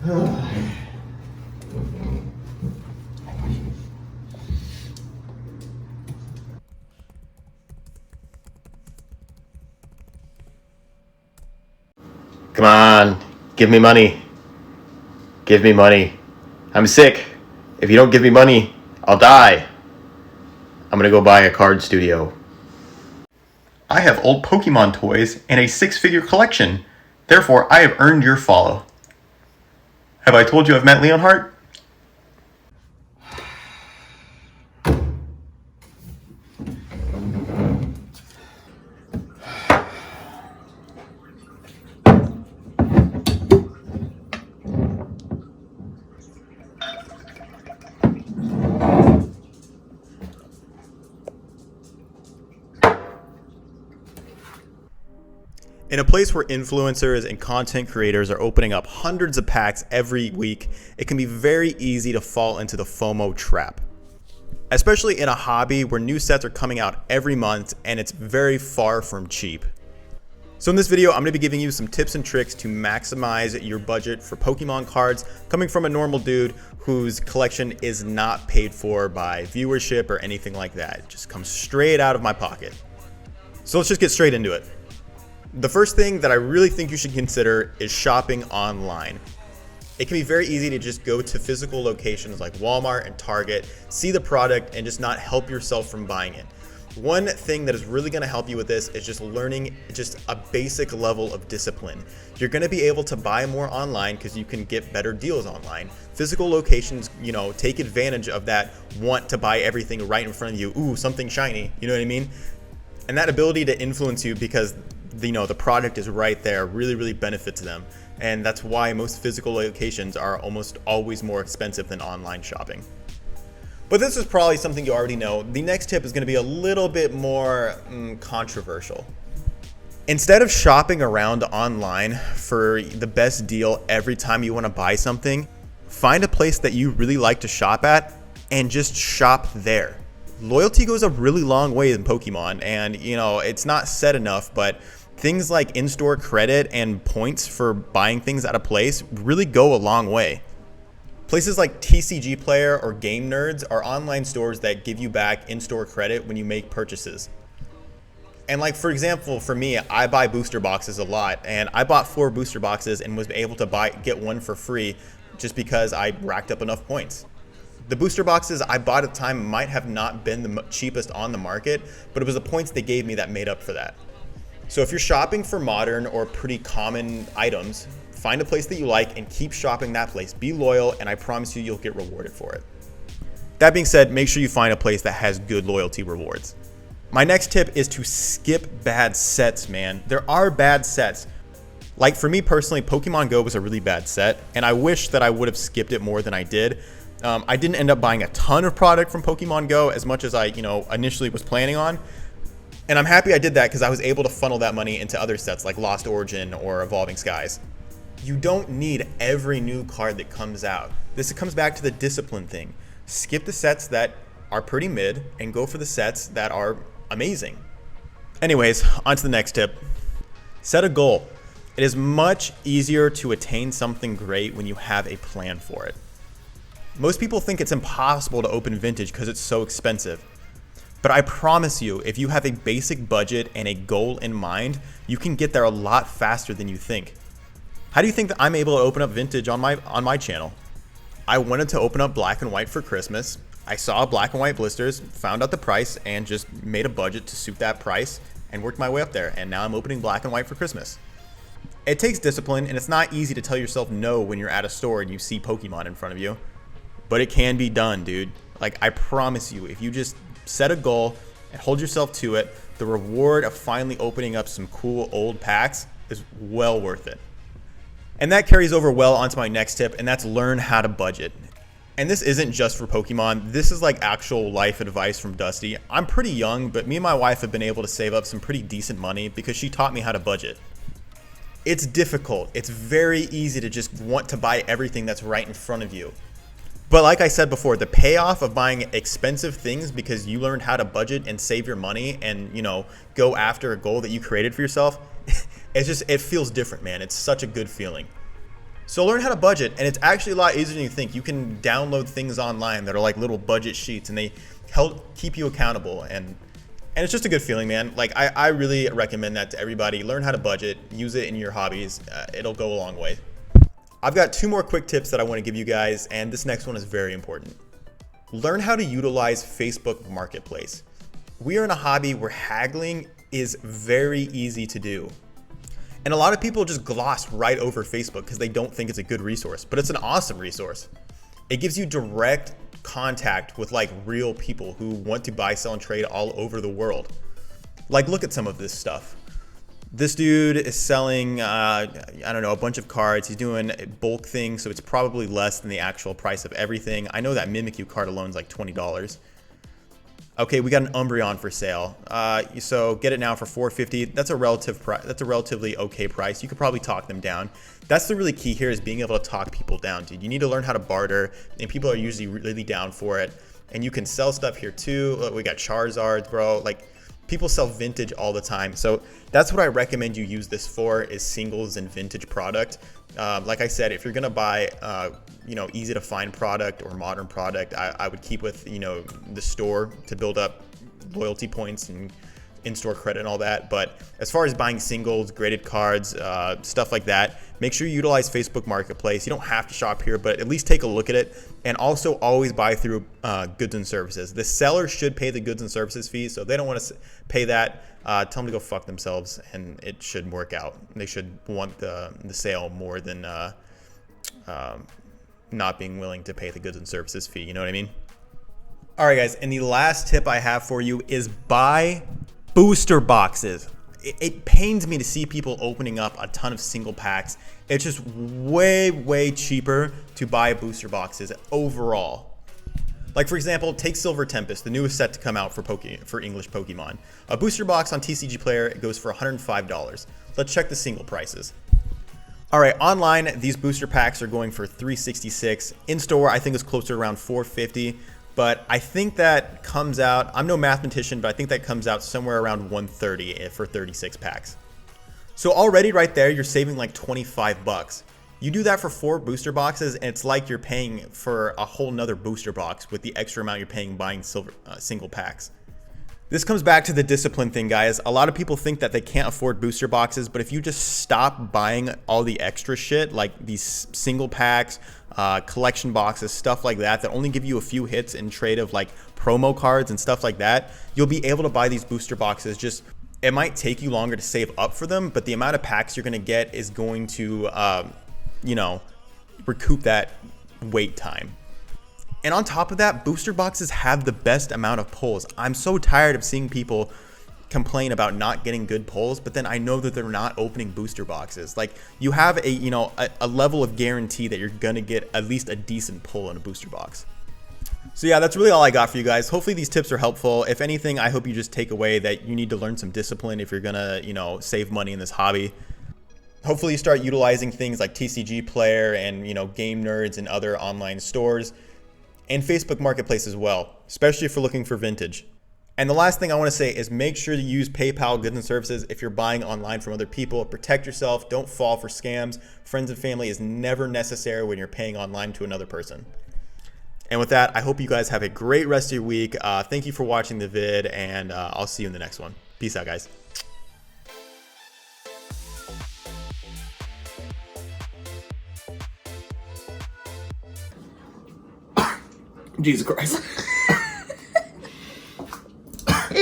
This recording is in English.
Come on, give me money. Give me money. I'm sick. If you don't give me money, I'll die. I'm gonna go buy a card studio. I have old Pokemon toys and a 6-figure collection. Therefore, I have earned your follow. Have I told you I've met Leonhardt? In a place where influencers and content creators are opening up hundreds of packs every week, it can be very easy to fall into the FOMO trap. Especially in a hobby where new sets are coming out every month and it's very far from cheap. So in this video, I'm going to be giving you some tips and tricks to maximize your budget for Pokemon cards, coming from a normal dude whose collection is not paid for by viewership or anything like that. It just comes straight out of my pocket. So let's just get straight into it. The first thing that I really think you should consider is shopping online. It can be very easy to just go to physical locations like Walmart and Target, see the product, and just not help yourself from buying it. One thing that is really going to help you with this is just learning just a basic level of discipline. You're going to be able to buy more online because you can get better deals online. Physical locations, take advantage of that want to buy everything right in front of you. Ooh, something shiny, you know what I mean? And that ability to influence you because the product is right there really benefits them. And that's why most physical locations are almost always more expensive than online shopping. But this is probably something you already know. The next tip is going to be a little bit more controversial. Instead of shopping around online for the best deal every time you want to buy something, find a place that you really like to shop at and just shop there. Loyalty goes a really long way in Pokemon, and it's not said enough, but things like in-store credit and points for buying things at a place really go a long way. Places like TCG Player or Game Nerds are online stores that give you back in-store credit when you make purchases. And like, for example, for me, I buy booster boxes a lot, and I bought 4 booster boxes and was able to get one for free just because I racked up enough points. The booster boxes I bought at the time might have not been the cheapest on the market, but it was the points they gave me that made up for that. So if you're shopping for modern or pretty common items, find a place that you like and keep shopping that place. Be loyal, and I promise you'll get rewarded for it. That being said, make sure you find a place that has good loyalty rewards. My next tip is to skip bad sets, man. There are bad sets. Like for me personally, Pokemon Go was a really bad set, and I wish that I would have skipped it more than I did. I didn't end up buying a ton of product from Pokemon Go as much as I, initially was planning on. And I'm happy I did that because I was able to funnel that money into other sets like Lost Origin or Evolving Skies. You don't need every new card that comes out. This comes back to the discipline thing. Skip the sets that are pretty mid and go for the sets that are amazing. Anyways, on to the next tip. Set a goal. It is much easier to attain something great when you have a plan for it. Most people think it's impossible to open vintage because it's so expensive. But I promise you, if you have a basic budget and a goal in mind, you can get there a lot faster than you think. How do you think that I'm able to open up vintage on my channel? I wanted to open up black and white for Christmas. I saw black and white blisters, found out the price, and just made a budget to suit that price and worked my way up there. And now I'm opening black and white for Christmas. It takes discipline, and it's not easy to tell yourself no when you're at a store and you see Pokemon in front of you. But it can be done, dude. Like, I promise you, if you just set a goal and hold yourself to it, the reward of finally opening up some cool old packs is well worth it. And that carries over well onto my next tip, and that's learn how to budget. And this isn't just for Pokemon. This is like actual life advice from Dusty. I'm pretty young, but me and my wife have been able to save up some pretty decent money because she taught me how to budget. It's difficult. It's very easy to just want to buy everything that's right in front of you. But like I said before, the payoff of buying expensive things because you learned how to budget and save your money and, go after a goal that you created for yourself, it feels different, man. It's such a good feeling. So learn how to budget, and it's actually a lot easier than you think. You can download things online that are like little budget sheets, and they help keep you accountable. And it's just a good feeling, man. Like I really recommend that to everybody. Learn how to budget, use it in your hobbies. It'll go a long way. I've got 2 more quick tips that I want to give you guys, and this next one is very important. Learn how to utilize Facebook Marketplace. We are in a hobby where haggling is very easy to do. And a lot of people just gloss right over Facebook because they don't think it's a good resource, but it's an awesome resource. It gives you direct contact with like real people who want to buy, sell, and trade all over the world. Like, look at some of this stuff. This dude is selling, I don't know, a bunch of cards. He's doing a bulk thing, so it's probably less than the actual price of everything. I know that Mimikyu card alone is like $20. Okay, we got an Umbreon for sale. So get it now for $4.50. That's a relatively okay price. You could probably talk them down. That's the really key here, is being able to talk people down, dude. You need to learn how to barter, and people are usually really down for it. And you can sell stuff here too. Look, we got Charizards, bro. Like, people sell vintage all the time. So that's what I recommend you use this for, is singles and vintage product. Like I said, if you're gonna buy, easy to find product or modern product, I would keep with, the store to build up loyalty points and in-store credit and all that. But as far as buying singles, graded cards, stuff like that, make sure you utilize Facebook Marketplace. You don't have to shop here, but at least take a look at it. And also always buy through goods and services. The seller should pay the goods and services fees, so if they don't want to pay that, tell them to go fuck themselves, and it should work out. They should want the sale more than not being willing to pay the goods and services fee. You know what I mean? All right, guys, and the last tip I have for you is buy booster boxes. It pains me to see people opening up a ton of single packs. It's just way cheaper to buy booster boxes overall. Like, for example, take Silver Tempest, the newest set to come out for English Pokemon. A booster box on TCG Player, it goes for $105. Let's check the single prices. All right, online, these booster packs are going for $366. In store, I think it's closer to around $450. But I think that comes out, I'm no mathematician, but I think that comes out somewhere around $130 for 36 packs. So already right there, you're saving like 25 bucks. You do that for 4 booster boxes, and it's like you're paying for a whole nother booster box with the extra amount you're paying buying single packs. This comes back to the discipline thing, guys. A lot of people think that they can't afford booster boxes, but if you just stop buying all the extra shit, like these single packs, collection boxes, stuff like that only give you a few hits in trade of like promo cards and stuff like that, you'll be able to buy these booster boxes. Just, it might take you longer to save up for them, but the amount of packs you're going to get is going to, recoup that wait time. And on top of that, booster boxes have the best amount of pulls. I'm so tired of seeing people complain about not getting good pulls, but then I know that they're not opening booster boxes. Like, you have a level of guarantee that you're gonna get at least a decent pull in a booster box. So yeah, that's really all I got for you guys. Hopefully these tips are helpful. If anything, I hope you just take away that you need to learn some discipline if you're gonna, save money in this hobby. Hopefully you start utilizing things like TCG Player and, Game Nerds and other online stores, and Facebook Marketplace as well, especially if you're looking for vintage. And the last thing I want to say is make sure to use PayPal goods and services if you're buying online from other people. Protect yourself. Don't fall for scams. Friends and family is never necessary when you're paying online to another person. And with that, I hope you guys have a great rest of your week. Thank you for watching the vid, and I'll see you in the next one. Peace out, guys. Jesus Christ.